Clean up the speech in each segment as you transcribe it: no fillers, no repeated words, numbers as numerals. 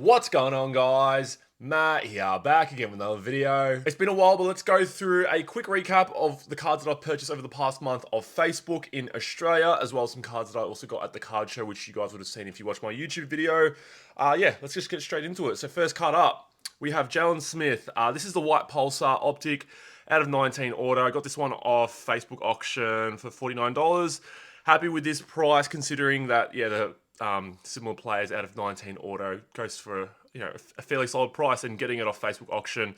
What's going on, guys? Matt here, back again with another video. It's been a while, but let's go through a quick recap of the cards that I've purchased over the past month of Facebook in Australia, as well as some cards that I also got at the card show, which you guys would have seen if you watched my YouTube video. Yeah, let's just get straight into it. So first card up, we have Jalen Smith. This is the white Pulsar Optic out of 19 auto. I got this one off Facebook auction for $49. Happy with this price, considering that, yeah, the similar players out of 19 auto goes for a fairly solid price, and getting it off Facebook auction,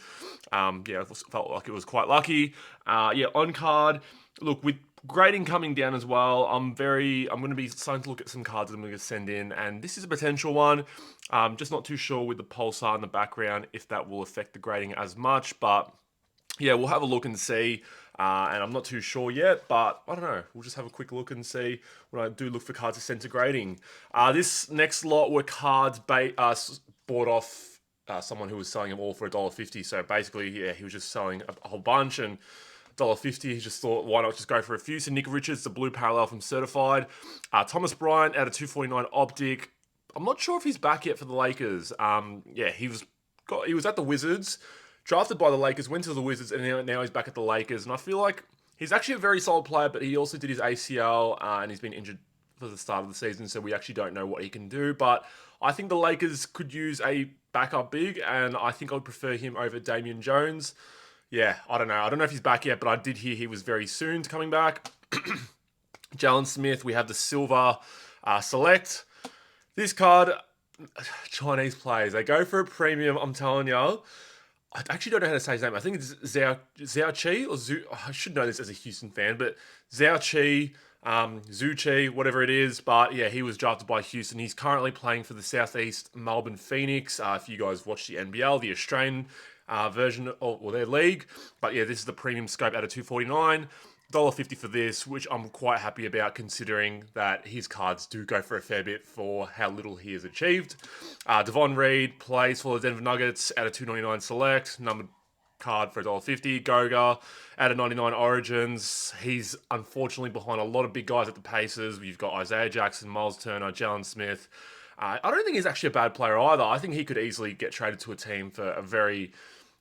yeah, felt like it was quite lucky. Yeah, on card, look, with grading coming down as well, I'm going to be starting to look at some cards that I'm going to send in, and this is a potential one. Just not too sure with the Pulsar in the background if that will affect the grading as much, but yeah, we'll have a look and see. And I'm not too sure yet, but I don't know. We'll just have a quick look and see when I do look for cards to send to grading. This next lot were cards bought off someone who was selling them all for $1.50. So basically, yeah, he was just selling a whole bunch, and $1.50, he just thought, why not just go for a few? So Nick Richards, the blue parallel from Certified. Thomas Bryant out of 249 Optic. I'm not sure if he's back yet for the Lakers. Yeah, he was at the Wizards, drafted by the Lakers, went to the Wizards, and now he's back at the Lakers. And I feel like he's actually a very solid player, but he also did his ACL, and he's been injured for the start of the season, so we actually don't know what he can do. But I think the Lakers could use a backup big, and I think I'd prefer him over Damian Jones. Yeah, I don't know. I don't know if he's back yet, but I did hear he was very soon to coming back. Jalen Smith, we have the Silver Select. This card, Chinese players, they go for a premium, I'm telling you. I actually don't know how to say his name. I think it's Zhao Chi, or Zhu. I should know this as a Houston fan, but Zhao Chi, Zhu Chi, whatever it is. But yeah, he was drafted by Houston. He's currently playing for the Southeast Melbourne Phoenix. If you guys watch the NBL, the Australian version of their league. But yeah, this is the premium scope out of 249. $1.50 for this, which I'm quite happy about, considering that his cards do go for a fair bit for how little he has achieved. Devon Reed plays for the Denver Nuggets out of 299 select, numbered card for $1.50. Goga out of 99 Origins. He's unfortunately behind a lot of big guys at the Pacers. We've got Isaiah Jackson, Miles Turner, Jalen Smith. I don't think he's actually a bad player either. I think he could easily get traded to a team for a very,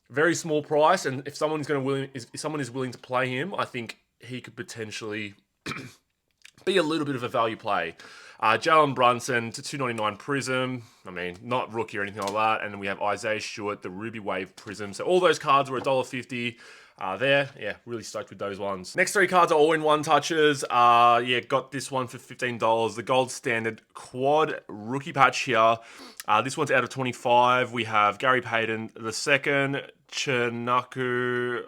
very small price, and if someone is willing to play him, I think he could potentially be a little bit of a value play. Jalen Brunson to 299 Prism. I mean, not rookie or anything like that. And then we have Isaiah Stewart, the Ruby Wave Prism. So all those cards were $1.50 there. Yeah, really stoked with those ones. Next three cards are all-in-one touches. Yeah, got this one for $15. The Gold Standard Quad Rookie Patch here. This one's out of 25. We have Gary Payton the second, Chinaku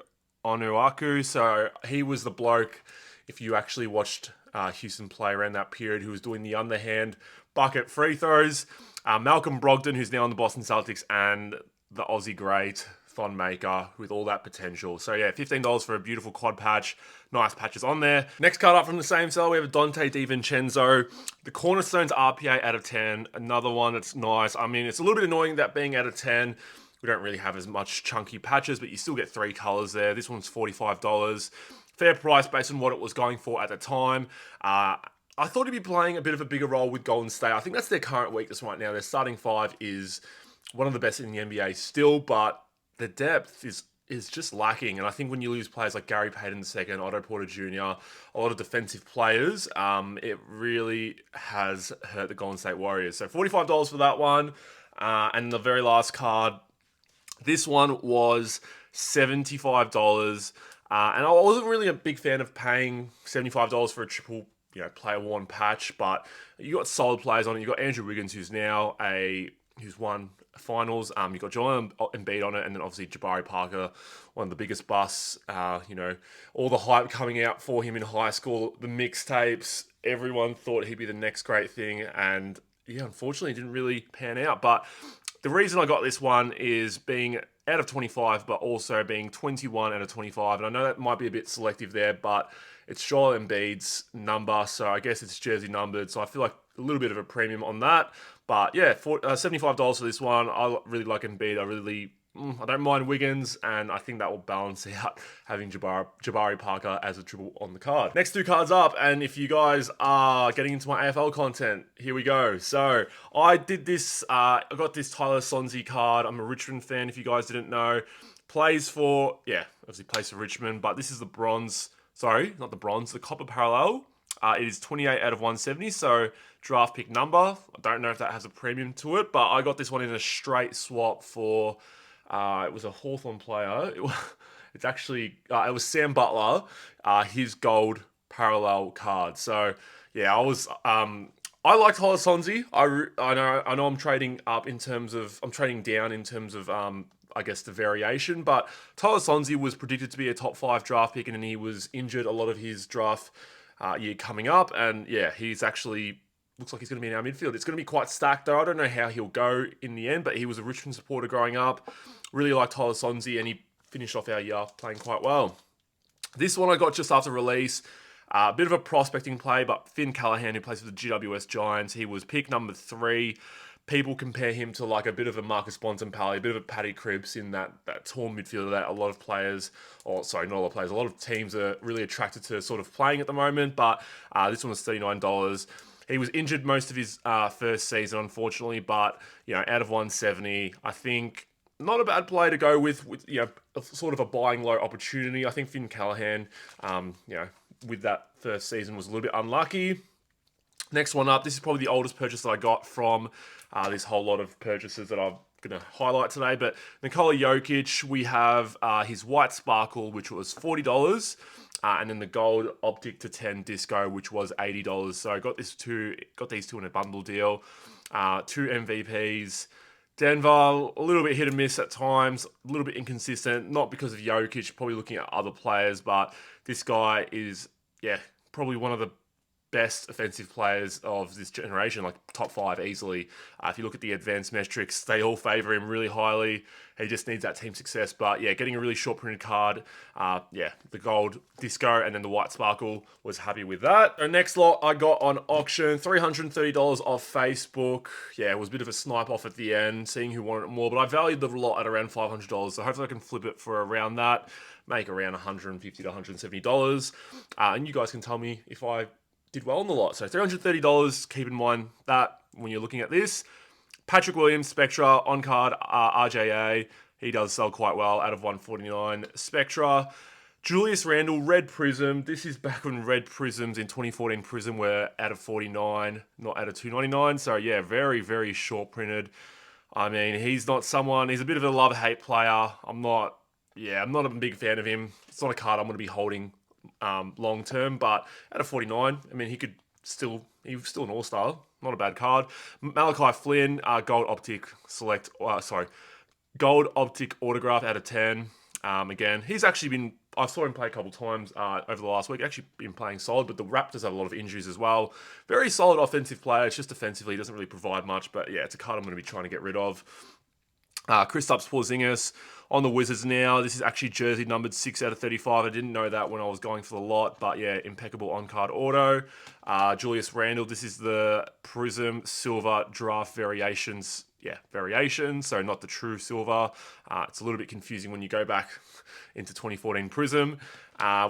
Onuaku. So he was the bloke, if you actually watched Houston play around that period, who was doing the underhand bucket free throws. Malcolm Brogdon, who's now on the Boston Celtics, and the Aussie great Thon Maker with all that potential. So yeah, $15 for a beautiful quad patch. Nice patches on there. Next card up from the same cell, we have Dante DiVincenzo. The Cornerstones RPA out of 10. Another one that's nice. I mean, it's a little bit annoying that being out of 10, we don't really have as much chunky patches, but you still get three colors there. This one's $45. Fair price based on what it was going for at the time. I thought he'd be playing a bit of a bigger role with Golden State. I think that's their current weakness right now. Their starting five is one of the best in the NBA still, but the depth is just lacking. And I think when you lose players like Gary Payton II, Otto Porter Jr., a lot of defensive players, it really has hurt the Golden State Warriors. So $45 for that one. And the very last card, this one was $75. And I wasn't really a big fan of paying $75 for a triple, player worn patch, but you got solid players on it. You got Andrew Wiggins, who's won finals. You got Joel Embiid on it, and then obviously Jabari Parker, one of the biggest busts. All the hype coming out for him in high school, the mixtapes. Everyone thought he'd be the next great thing, and yeah, unfortunately, it didn't really pan out. But the reason I got this one is being out of 25, but also being 21 out of 25. And I know that might be a bit selective there, but it's Joel Embiid's number, so I guess it's jersey numbered. So I feel like a little bit of a premium on that. But yeah, $75 for this one. I really like Embiid. I really I don't mind Wiggins, and I think that will balance out having Jabari Parker as a triple on the card. Next two cards up, and if you guys are getting into my AFL content, here we go. So I did this, I got this Tyler Sonsie card. I'm a Richmond fan, if you guys didn't know. Plays for, obviously plays for Richmond, but this is the bronze, sorry, not the bronze, the copper parallel. It is 28 out of 170, so draft pick number. I don't know if that has a premium to it, but I got this one in a straight swap for, it was a Hawthorn player. It's actually, it was Sam Butler, his gold parallel card. So, yeah, I like Tyler Sonsie. I know I'm trading up in terms of, I'm trading down in terms of, I guess the variation, but Tyler Sonsie was predicted to be a top 5 draft pick, and then he was injured a lot of his draft year coming up, and yeah, he's actually looks like he's going to be in our midfield. It's going to be quite stacked though. I don't know how he'll go in the end, but he was a Richmond supporter growing up. Really liked Tyler Sonsie, and he finished off our year playing quite well. This one I got just after release. A bit of a prospecting play, but Finn Callaghan, who plays for the GWS Giants, he was pick number 3. People compare him to like a bit of a Marcus Bontempelli, a bit of a Paddy Cripps in that tall midfielder that a lot of players, or sorry, not a lot of players, a lot of teams are really attracted to sort of playing at the moment, but this one was $39. He was injured most of his first season, unfortunately, but, out of 170, I think not a bad play to go with sort of a buying low opportunity. I think Finn Callaghan, with that first season was a little bit unlucky. Next one up, this is probably the oldest purchase that I got from this whole lot of purchases that I'm going to highlight today. But Nikola Jokic, we have his white sparkle, which was $40, and then the gold optic to 10 disco, which was $80. So I got these two in a bundle deal. 2 MVPs. Denver, a little bit hit and miss at times, a little bit inconsistent, not because of Jokic, probably looking at other players, but this guy is, probably one of the best offensive players of this generation, like top 5 easily. If you look at the advanced metrics, they all favor him really highly. He just needs that team success. But yeah, getting a really short printed card, the gold disco and then the white sparkle, was happy with that. The next lot I got on auction, $330 off Facebook. Yeah, it was a bit of a snipe off at the end, seeing who wanted it more, but I valued the lot at around $500, so hopefully I can flip it for around that, make around $150 to $170. And you guys can tell me if I did well on the lot. So $330, keep in mind that when you're looking at this. Patrick Williams, Spectra, on card, RJA. He does sell quite well out of 149. Spectra. Julius Randle, Red Prism. This is back when Red Prisms in 2014 Prism were out of 49, not out of 299. So yeah, very, very short printed. I mean, he's not someone, he's a bit of a love-hate player. I'm not a big fan of him. It's not a card I'm going to be holding long term, but at a 49, I mean, he was still an all-star, not a bad card. Malachi Flynn, gold optic gold optic autograph out of 10. Again, he's actually been, I saw him play a couple times over the last week, actually been playing solid, but the Raptors have a lot of injuries as well. Very solid offensive player, it's just defensively, he doesn't really provide much, but yeah, it's a card I'm going to be trying to get rid of. Kristaps Porzingis on the Wizards now. This is actually jersey numbered 6 out of 35. I didn't know that when I was going for the lot, but yeah, impeccable on-card auto. Julius Randle, this is the Prism Silver Draft Variations. Yeah, variations, so not the true silver. It's a little bit confusing when you go back into 2014 Prism.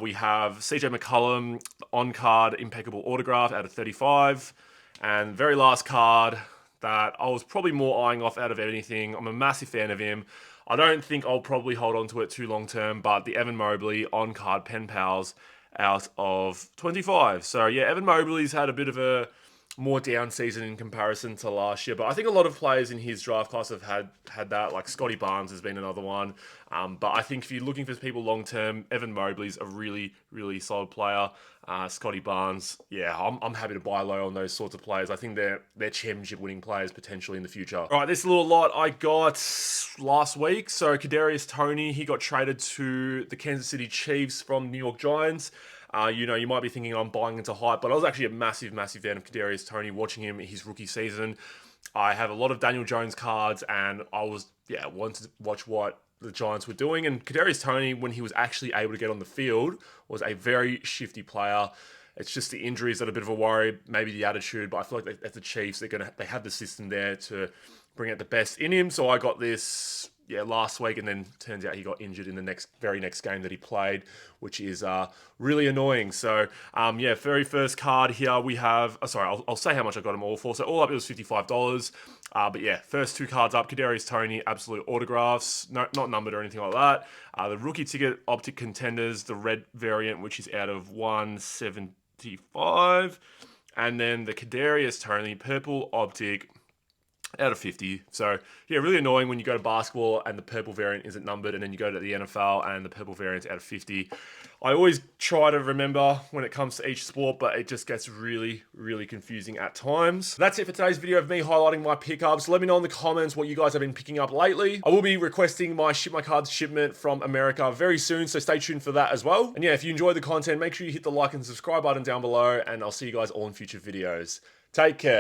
We have CJ McCollum, on-card impeccable autograph out of 35. And very last card that I was probably more eyeing off out of anything. I'm a massive fan of him. I don't think I'll probably hold on to it too long term, but the Evan Mobley on-card pen pals out of 25. So yeah, Evan Mobley's had a bit of a more down season in comparison to last year, but I think a lot of players in his draft class have had that, like Scotty Barnes has been another one. But I think if you're looking for people long term, Evan Mobley's a really, really solid player. Scotty Barnes, yeah, I'm happy to buy low on those sorts of players. I think they're championship winning players potentially in the future. All right, this little lot I got last week. So Kadarius Toney, he got traded to the Kansas City Chiefs from New York Giants. You might be thinking I'm buying into hype, but I was actually a massive, massive fan of Kadarius Toney, watching him in his rookie season. I have a lot of Daniel Jones cards, and I wanted to watch what the Giants were doing. And Kadarius Toney, when he was actually able to get on the field, was a very shifty player. It's just the injuries that are a bit of a worry, maybe the attitude, but I feel like as the Chiefs, they have the system there to bring out the best in him. So I got this last week, and then turns out he got injured in the very next game that he played, which is really annoying. So very first card here we have. I'll say how much I got them all for. So all up it was $55. But yeah, first 2 cards up, Kadarius Toney, absolute autographs, no, not numbered or anything like that. The rookie ticket, Optic Contenders, the red variant, which is out of 175, and then the Kadarius Toney, purple Optic, out of 50. So yeah, really annoying when you go to basketball and the purple variant isn't numbered, and then you go to the NFL and the purple variant's out of 50. I always try to remember when it comes to each sport, but it just gets really, really confusing at times. That's it for today's video of me highlighting my pickups. Let me know in the comments what you guys have been picking up lately. I will be requesting my Ship My Cards shipment from America very soon, so stay tuned for that as well. And yeah, if you enjoyed the content, make sure you hit the like and subscribe button down below, and I'll see you guys all in future videos. Take care.